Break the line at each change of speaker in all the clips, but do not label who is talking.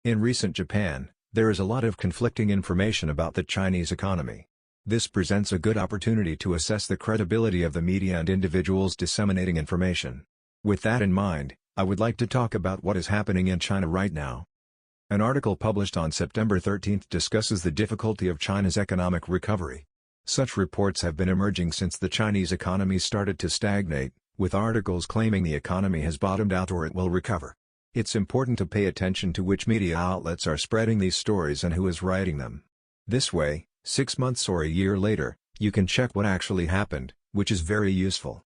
In recent Japan, there is a lot of conflicting information about the Chinese economy. This presents a good opportunity to assess the credibility of the media and individuals disseminating information. With that in mind, I would like to talk about what is happening in China right now. An article published on September 13 discusses the difficulty of China's economic recovery. Such reports have been emerging since the Chinese economy started to stagnate, with articles claiming the economy has bottomed out or it will recover. It's important to pay attention to which media outlets are spreading these stories and who is writing them. This way, 6 months or a year later, you can check what actually happened, which is very useful.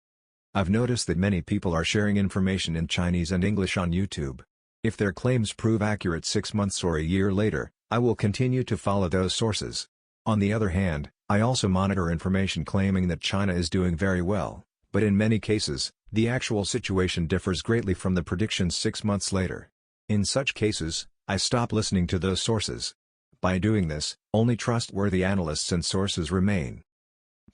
I've noticed that many people are sharing information in Chinese and English on YouTube. If their claims prove accurate 6 months or a year later, I will continue to follow those sources. On the other hand, I also monitor information claiming that China is doing very well, but in many cases, the actual situation differs greatly from the predictions 6 months later. In such cases, I stop listening to those sources. By doing this, only trustworthy analysts and sources remain.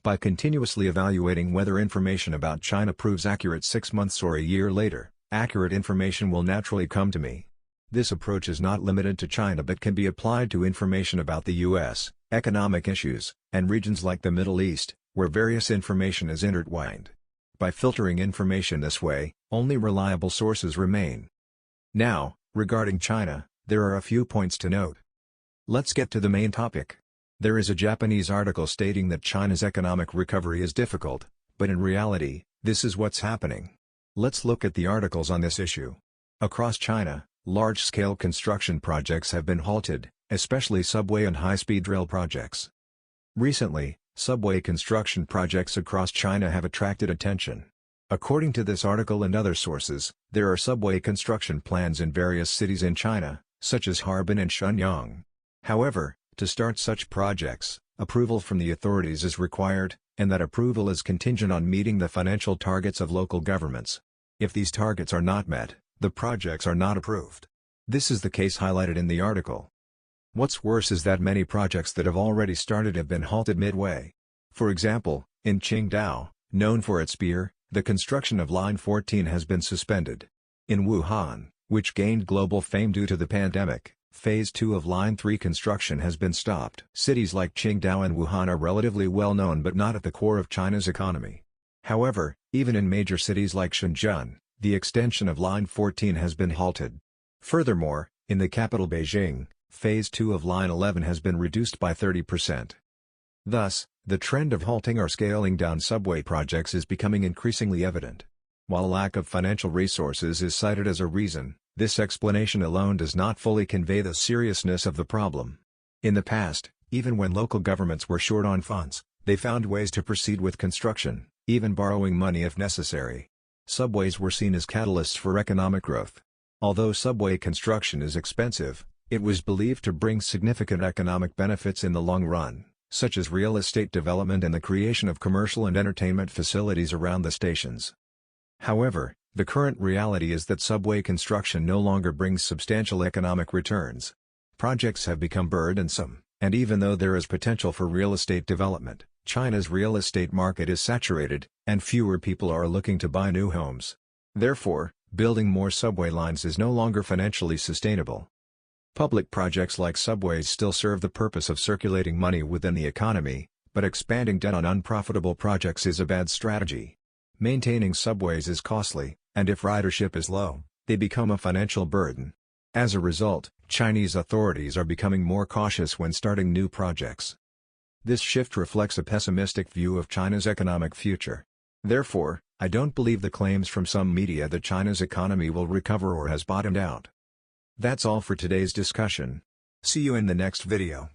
By continuously evaluating whether information about China proves accurate 6 months or a year later, accurate information will naturally come to me. This approach is not limited to China but can be applied to information about the US, economic issues, and regions like the Middle East, where various information is intertwined. By filtering information this way, only reliable sources remain. Now, regarding China, there are a few points to note. Let's get to the main topic. There is a Japanese article stating that China's economic recovery is difficult, but in reality, this is what's happening. Let's look at the articles on this issue. Across China, large-scale construction projects have been halted, especially subway and high-speed rail projects. Recently, subway construction projects across China have attracted attention. According to this article and other sources, there are subway construction plans in various cities in China, such as Harbin and Shenyang. However, to start such projects, approval from the authorities is required, and that approval is contingent on meeting the financial targets of local governments. If these targets are not met, the projects are not approved. This is the case highlighted in the article. What's worse is that many projects that have already started have been halted midway. For example, in Qingdao, known for its beer, the construction of Line 14 has been suspended. In Wuhan, which gained global fame due to the pandemic, Phase 2 of Line 3 construction has been stopped. Cities like Qingdao and Wuhan are relatively well known but not at the core of China's economy. However, even in major cities like Shenzhen, the extension of Line 14 has been halted. Furthermore, in the capital Beijing, Phase 2 of Line 11 has been reduced by 30%. Thus, the trend of halting or scaling down subway projects is becoming increasingly evident. While lack of financial resources is cited as a reason, this explanation alone does not fully convey the seriousness of the problem. In the past, even when local governments were short on funds, they found ways to proceed with construction, even borrowing money if necessary. Subways were seen as catalysts for economic growth. Although subway construction is expensive, it was believed to bring significant economic benefits in the long run, such as real estate development and the creation of commercial and entertainment facilities around the stations. However, the current reality is that subway construction no longer brings substantial economic returns. Projects have become burdensome, and even though there is potential for real estate development, China's real estate market is saturated, and fewer people are looking to buy new homes. Therefore, building more subway lines is no longer financially sustainable. Public projects like subways still serve the purpose of circulating money within the economy, but expanding debt on unprofitable projects is a bad strategy. Maintaining subways is costly, and if ridership is low, they become a financial burden. As a result, Chinese authorities are becoming more cautious when starting new projects. This shift reflects a pessimistic view of China's economic future. Therefore, I don't believe the claims from some media that China's economy will recover or has bottomed out. That's all for today's discussion. See you in the next video.